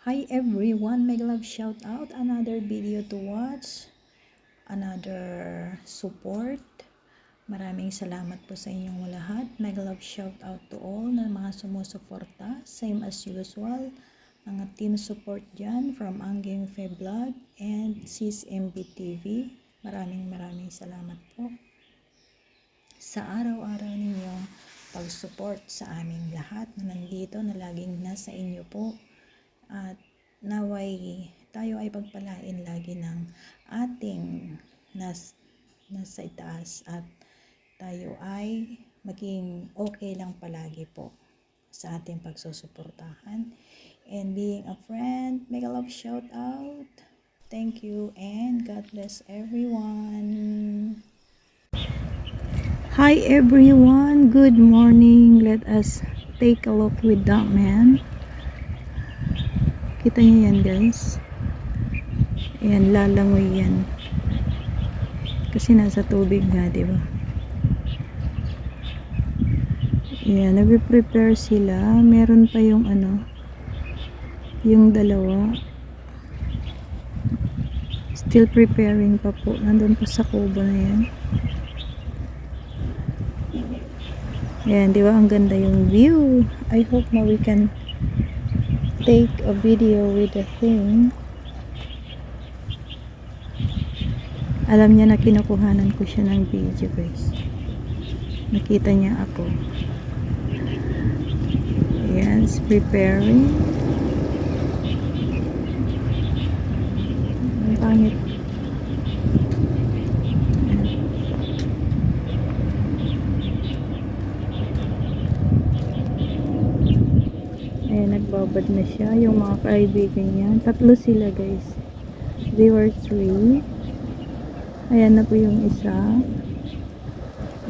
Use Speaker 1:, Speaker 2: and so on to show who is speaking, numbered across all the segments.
Speaker 1: Hi everyone, mega love shout out, another video to watch, another support. Maraming salamat po sa inyong lahat. Mega love shout out to all na mga sumusuporta, same as usual, mga team support dyan from Angging Fe Vlog and Sis MBTV. Maraming salamat po sa araw-araw ninyong pag-support sa aming lahat na nandito, na laging nasa inyo po. At naway tayo ay pagpalain lagi ng ating nasa itaas, at tayo ay maging okay lang palagi po sa ating pagsusuportahan and being a friend. Mega love shout out. Thank you and God bless everyone. Hi everyone, good morning. Let us take a look with that man. Kita niyo yan guys, ayan, lalangoy yan kasi nasa tubig nga, diba? Ayan, nagpe-prepare sila. Meron pa yung yung dalawa still preparing pa po, nandun pa sa kubo na yan. Ayan, diba, ang ganda yung view. I hope na we can take a video with the thing. Alam niya na kinukuhanan ko siya ng video guys. Nakita niya ako. Ayan, it's preparing. Ang pangit. Ayan, nagbabad na siya. Yung mga kaibigan niya. Tatlo sila guys. They were 3. Ayan na po yung isa.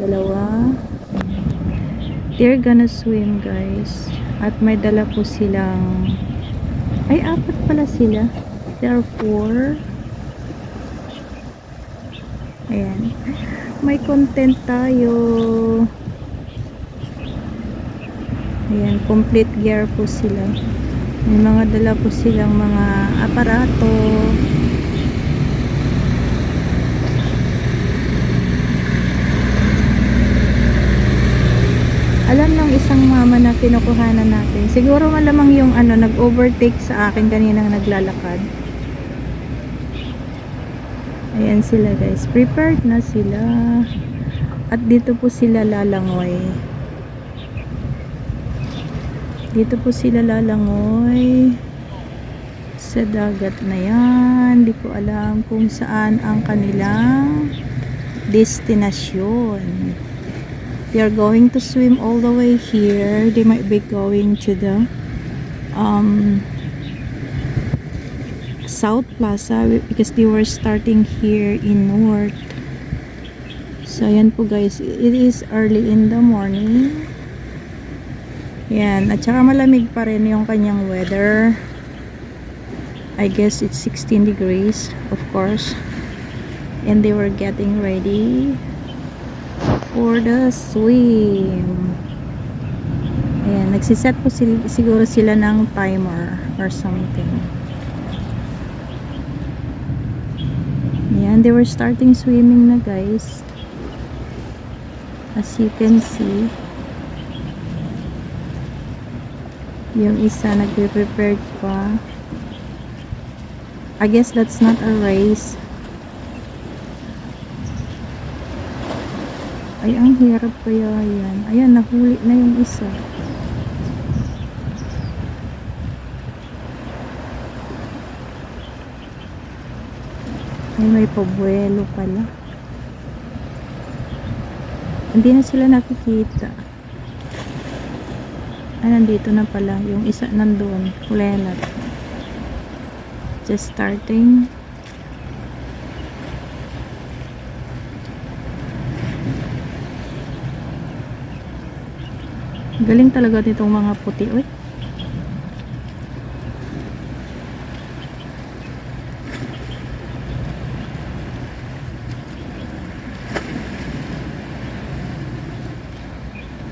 Speaker 1: Dalawa. They're gonna swim guys. At may dala po silang, ay 4 pala sila. There are 4. Ayan. May content tayo. Ayan, complete gear po sila. May mga dala po silang mga aparato. Alam ng isang mama na kinukuhanan natin. Siguro malamang yung nag-overtake sa akin kaninang naglalakad. Ayan sila guys. Prepared na sila. At dito po sila lalangoy. Dito po sila lalangoy sa dagat na yan. Hindi ko alam kung saan ang kanilang destinasyon. They are going to swim all the way here. They might be going to the South Plaza because they were starting here in North. So yan po guys, it is early in the morning. Yan, at saka malamig pa rin yung kanyang weather. I guess it's 16 degrees, of course. And they were getting ready for the swim. Ayan, nagsiset po siguro sila ng timer or something. Ayan, they were starting swimming na guys. As you can see, yung isa nagpe-prepare pa. I guess that's not a race. Ay, ang hirap kaya yan. Ayan, nahuli na yung isa. Ay, may pabuelo pala. Hindi na sila nakikita. Ay, nandito na pala. Yung isa nandun. Kulenat. Just starting. Galing talaga nitong mga puti. Uy.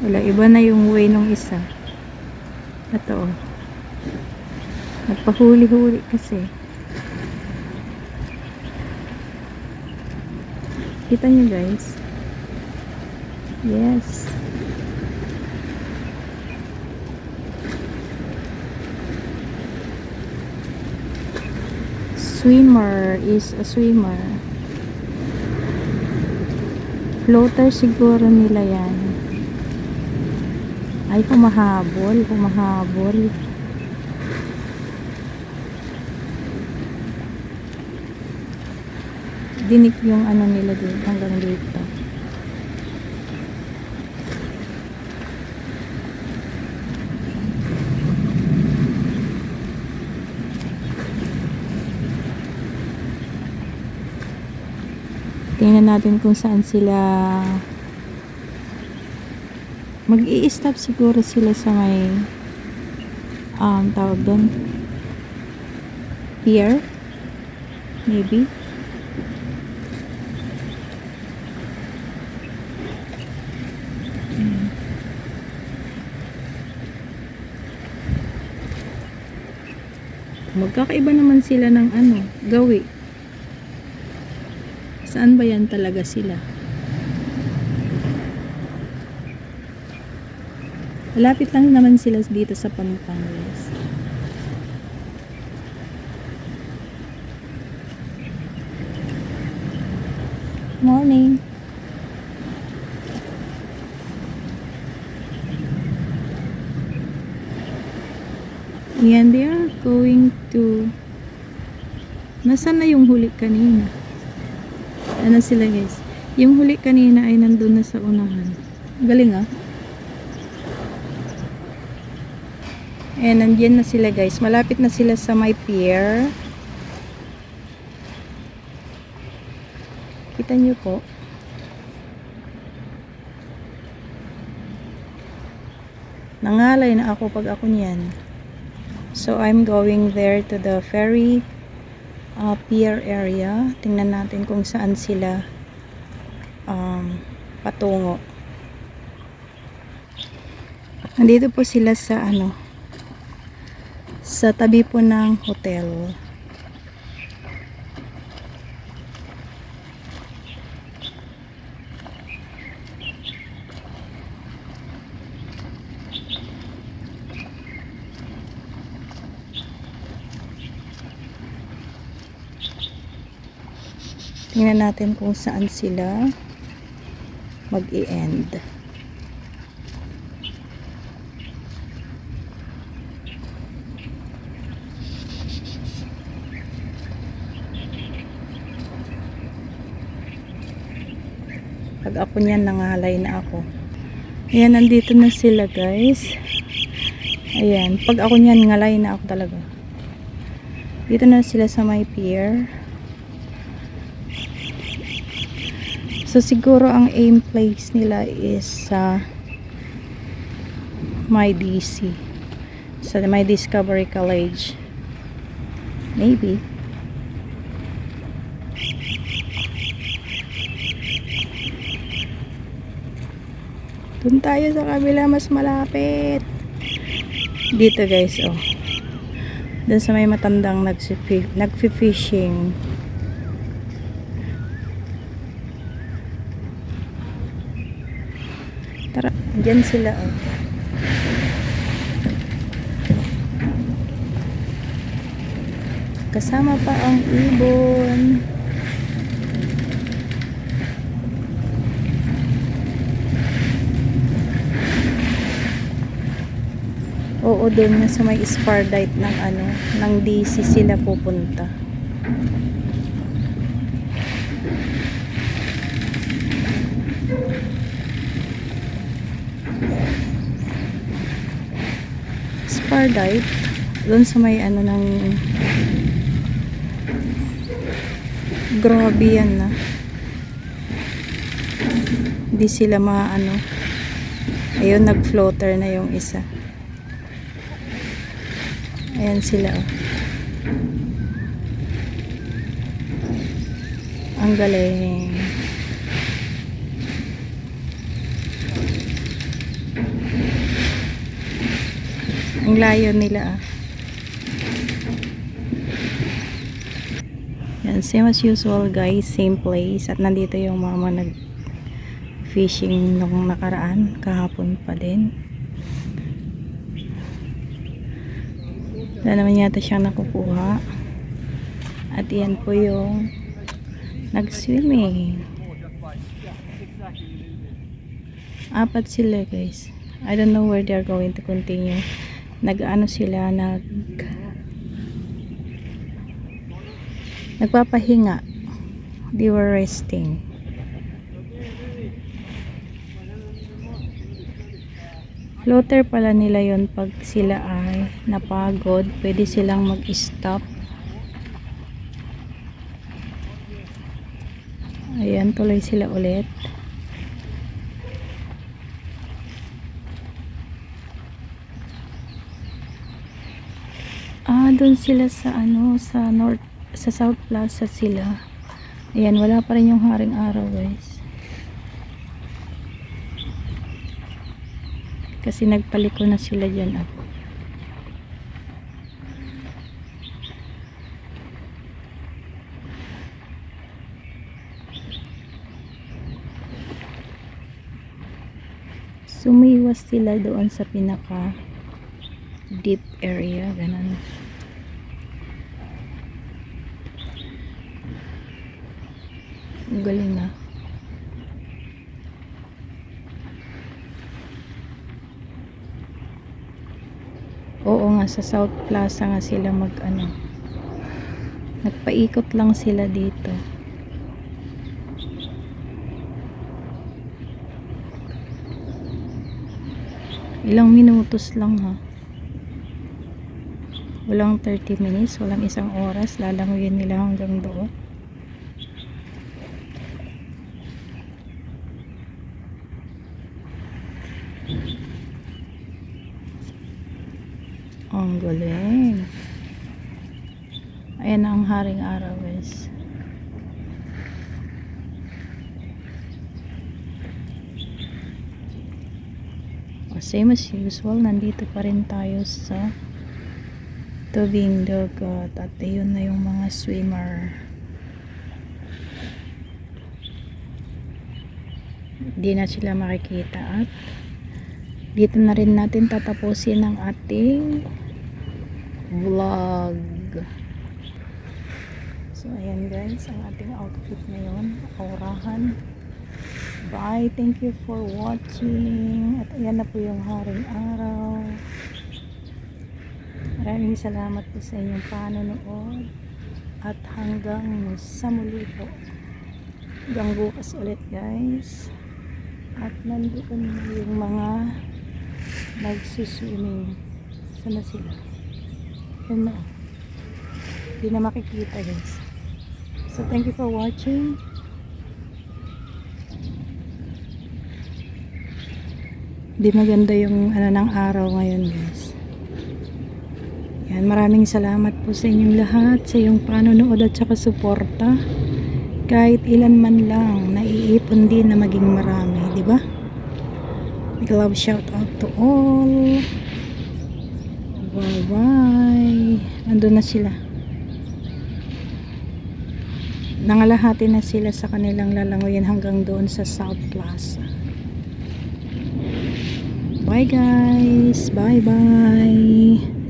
Speaker 1: Wala, iba na yung way nung isa. Ito. Nagpahuli-huli kasi. Kita nyo guys? Yes. Swimmer is a swimmer. Floater siguro nila yan. Ay, humahabol. Humahabol. Dinik yung ano nila dito hanggang dito. Tingnan natin kung saan sila mag-i-stop. Siguro sila sa may tawag doon, pier maybe. Magkakaiba naman sila ng ano, gawi. Saan ba yan talaga sila? Malapit lang naman sila dito sa Pampangas. Morning. Yan, they are going to... Nasaan na yung huli kanina? Ano sila guys? Yung huli kanina ay nandun na sa unahan. Galing ah. Ayan, nandiyan na sila guys. Malapit na sila sa may pier. Kita nyo po. Nangalay na ako pag ako niyan. So I'm going there to the ferry pier area. Tingnan natin kung saan sila patungo. Nandito po sila sa ano, sa tabi po ng hotel. Tingnan natin kung saan sila mag-i-end. Pag ako niyan, nangalay na ako. Ayan, nandito na sila guys. Ayan, pag ako niyan, ngalay na ako talaga. Dito na sila sa may pier. So siguro ang aim place nila is sa my DC, sa my Discovery College maybe. Doon tayo sa kabila, mas malapit dito guys. Oh, doon sa may matandang nagfi-fishing. Tara, dyan sila oh. Kasama pa ang ibon. Oo, doon na sa may Spardite ng ano, ng DC sila pupunta. Spardite, doon sa may ano ng grabe yan na. Hindi sila maano. Ayun, nag-floater na yung isa. Ayan sila oh. Ang galing. Ang layo nila ah. Yan, same as usual guys, same place. At nandito yung mama nag fishing nung nakaraan, kahapon pa din. Wala naman yata siyang nakukuha. At yan po yung nag-swimming. Apat sila guys. I don't know where they're going to continue. Nag-ano sila, nagpapahinga. They were resting. Floater pala nila yon pag sila ay napagod. Pwede silang mag-stop. Ayan, tuloy sila ulit. Doon sila sa sa north, sa South Plaza sila. Ayan, wala pa rin yung haring araw guys. Kasi nagpaliko na sila dyan. Sumiwas sila doon sa pinaka deep area, ganun. Ang galing na. Oo nga, sa South Plaza nga sila nagpaikot lang sila dito. Ilang minutos lang ha. Walang 30 minutes, walang isang oras. Lalanguyin nila hanggang doon. Ang galing. Ayan ang haring araw guys. Same as usual, nandito pa rin tayo sa tubing dagat. At ayun na yung mga swimmer. Hindi na sila makikita. At dito na rin natin tatapusin ang ating vlog. So ayan guys, ang ating outfit ngayon, aurahan. Bye, thank you for watching. At ayan na po yung haring araw. Maraming salamat po sa inyong panonood. At hanggang sa muli po. Hanggang bukas ulit guys. At nandoon yung mga nagsuswimming. Sana sila? Yun na. Hindi na makikita guys. So thank you for watching. Hindi maganda yung ng araw ngayon guys. Yan, maraming salamat po sa inyong lahat, sa iyong panonood at saka suporta. Kahit ilan man lang, naiipon din na maging marami, di ba? Big love shout out to all. Bye bye. Nandun na sila. Nangalahati na sila sa kanilang lalangoyin hanggang doon sa South Plaza. Bye guys. Bye bye.